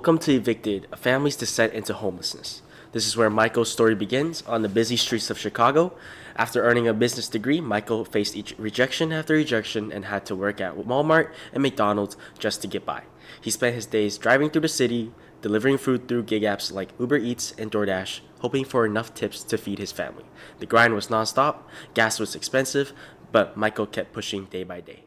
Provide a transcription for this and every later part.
Welcome to Evicted, a family's descent into homelessness. This is where Michael's story begins on the busy streets of Chicago. After earning a business degree, Michael faced each rejection after rejection and had to work at Walmart and McDonald's just to get by. He spent his days driving through the city, delivering food through gig apps like Uber Eats and DoorDash, hoping for enough tips to feed his family. The grind was nonstop, gas was expensive, but Michael kept pushing day by day.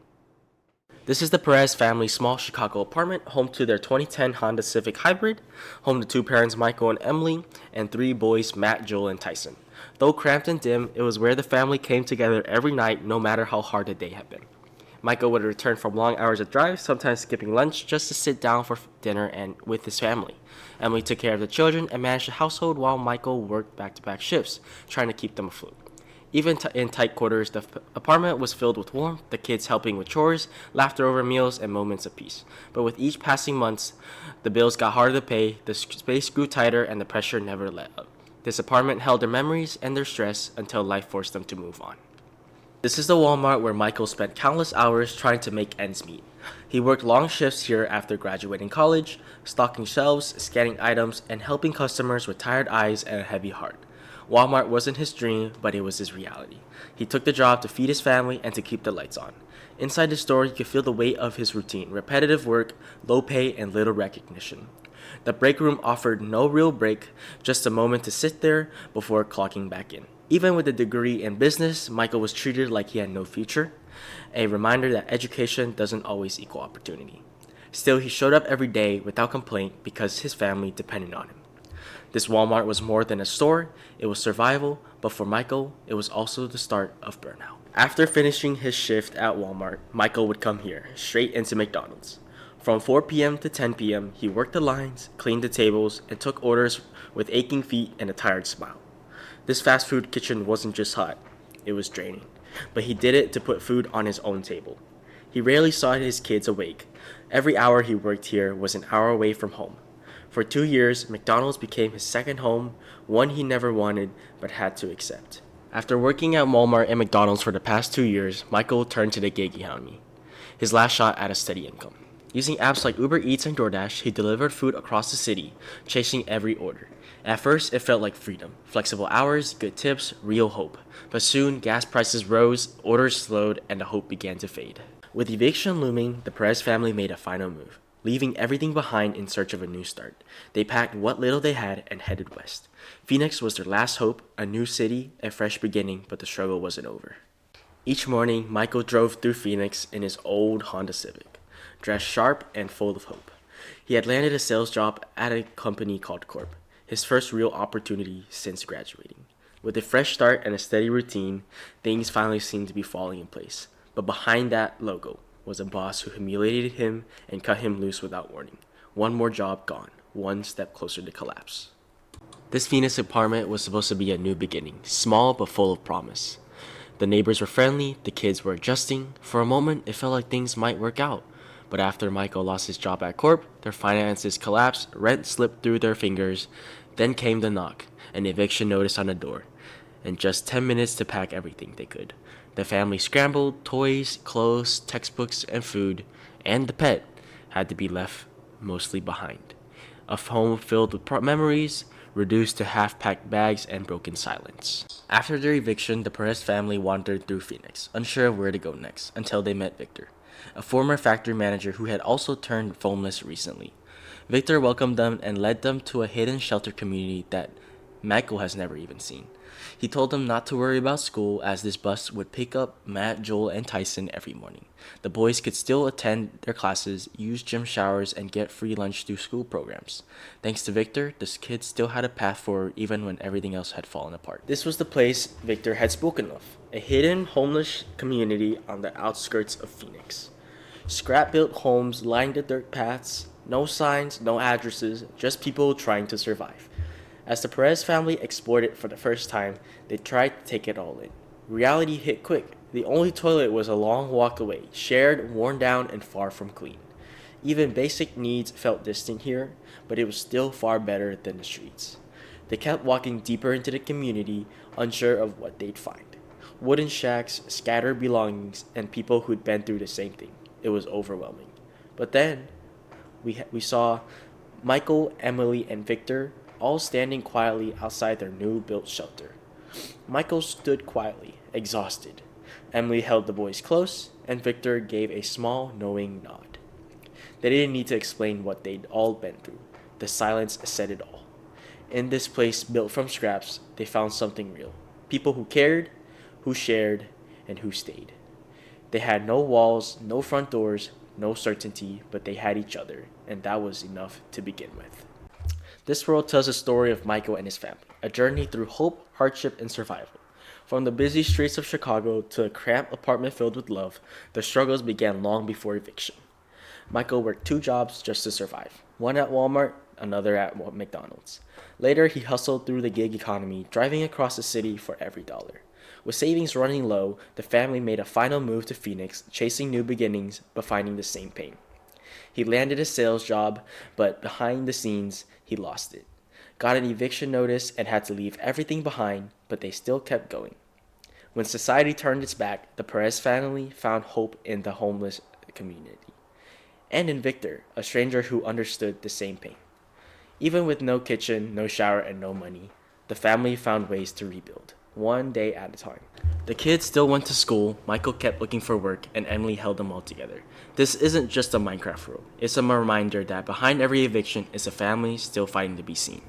This is the Perez family's small Chicago apartment, home to their 2010 Honda Civic Hybrid, home to two parents Michael and Emily, and three boys Matt, Joel, and Tyson. Though cramped and dim, it was where the family came together every night, no matter how hard the day had been. Michael would return from long hours of drive, sometimes skipping lunch, just to sit down for dinner and with his family. Emily took care of the children and managed the household while Michael worked back-to-back shifts, trying to keep them afloat. Even in tight quarters, the apartment was filled with warmth, the kids helping with chores, laughter over meals, and moments of peace. But with each passing months, the bills got harder to pay, the space grew tighter, and the pressure never let up. This apartment held their memories and their stress until life forced them to move on. This is the Walmart where Michael spent countless hours trying to make ends meet. He worked long shifts here after graduating college, stocking shelves, scanning items, and helping customers with tired eyes and a heavy heart. Walmart wasn't his dream, but it was his reality. He took the job to feed his family and to keep the lights on. Inside the store, you could feel the weight of his routine, repetitive work, low pay, and little recognition. The break room offered no real break, just a moment to sit there before clocking back in. Even with a degree in business, Michael was treated like he had no future, a reminder that education doesn't always equal opportunity. Still, he showed up every day without complaint because his family depended on him. This Walmart was more than a store, it was survival, but for Michael, it was also the start of burnout. After finishing his shift at Walmart, Michael would come here, straight into McDonald's. From 4 p.m. to 10 p.m., he worked the lines, cleaned the tables, and took orders with aching feet and a tired smile. This fast food kitchen wasn't just hot, it was draining, but he did it to put food on his own table. He rarely saw his kids awake. Every hour he worked here was an hour away from home. For 2 years, McDonald's became his second home, one he never wanted but had to accept. After working at Walmart and McDonald's for the past 2 years, Michael turned to the gig economy, his last shot at a steady income. Using apps like Uber Eats and DoorDash, he delivered food across the city, chasing every order. At first, it felt like freedom. Flexible hours, good tips, real hope. But soon, gas prices rose, orders slowed, and the hope began to fade. With eviction looming, the Perez family made a final move, leaving everything behind in search of a new start. They packed what little they had and headed west. Phoenix was their last hope, a new city, a fresh beginning, but the struggle wasn't over. Each morning, Michael drove through Phoenix in his old Honda Civic, dressed sharp and full of hope. He had landed a sales job at a company called Corp, his first real opportunity since graduating. With a fresh start and a steady routine, things finally seemed to be falling in place. But behind that logo was a boss who humiliated him and cut him loose without warning. One more job gone, one step closer to collapse. This Phoenix apartment was supposed to be a new beginning, small but full of promise. The neighbors were friendly, the kids were adjusting. For a moment, it felt like things might work out. But after Michael lost his job at Corp, their finances collapsed, rent slipped through their fingers. Then came the knock, an eviction notice on the door, and just 10 minutes to pack everything they could. The family scrambled, toys, clothes, textbooks, and food, and the pet had to be left mostly behind. A home filled with memories, reduced to half-packed bags and broken silence. After their eviction, the Perez family wandered through Phoenix, unsure of where to go next, until they met Victor, a former factory manager who had also turned homeless recently. Victor welcomed them and led them to a hidden shelter community that Michael has never even seen. He told them not to worry about school as this bus would pick up Matt, Joel, and Tyson every morning. The boys could still attend their classes, use gym showers, and get free lunch through school programs. Thanks to Victor, the kids still had a path forward even when everything else had fallen apart. This was the place Victor had spoken of, a hidden homeless community on the outskirts of Phoenix. Scrap-built homes lined the dirt paths, no signs, no addresses, just people trying to survive. As the Perez family explored it for the first time, they tried to take it all in. Reality hit quick. The only toilet was a long walk away, shared, worn down, and far from clean. Even basic needs felt distant here, but it was still far better than the streets. They kept walking deeper into the community, unsure of what they'd find. Wooden shacks, scattered belongings, and people who'd been through the same thing. It was overwhelming. But then, we saw Michael, Emily, and Victor all standing quietly outside their new built shelter. Michael stood quietly, exhausted. Emily held the boys close, and Victor gave a small, knowing nod. They didn't need to explain what they'd all been through. The silence said it all. In this place built from scraps, they found something real. People who cared, who shared, and who stayed. They had no walls, no front doors, no certainty, but they had each other, and that was enough to begin with. This world tells a story of Michael and his family, a journey through hope, hardship, and survival. From the busy streets of Chicago to a cramped apartment filled with love, the struggles began long before eviction. Michael worked 2 jobs just to survive, one at Walmart, another at McDonald's. Later, he hustled through the gig economy, driving across the city for every dollar. With savings running low, the family made a final move to Phoenix, chasing new beginnings but finding the same pain. He landed a sales job, but behind the scenes, he lost it. Got an eviction notice and had to leave everything behind, but they still kept going. When society turned its back, the Perez family found hope in the homeless community. And in Victor, a stranger who understood the same pain. Even with no kitchen, no shower, and no money, the family found ways to rebuild, one day at a time. The kids still went to school, Michael kept looking for work, and Emily held them all together. This isn't just a Minecraft world, it's a reminder that behind every eviction is a family still fighting to be seen.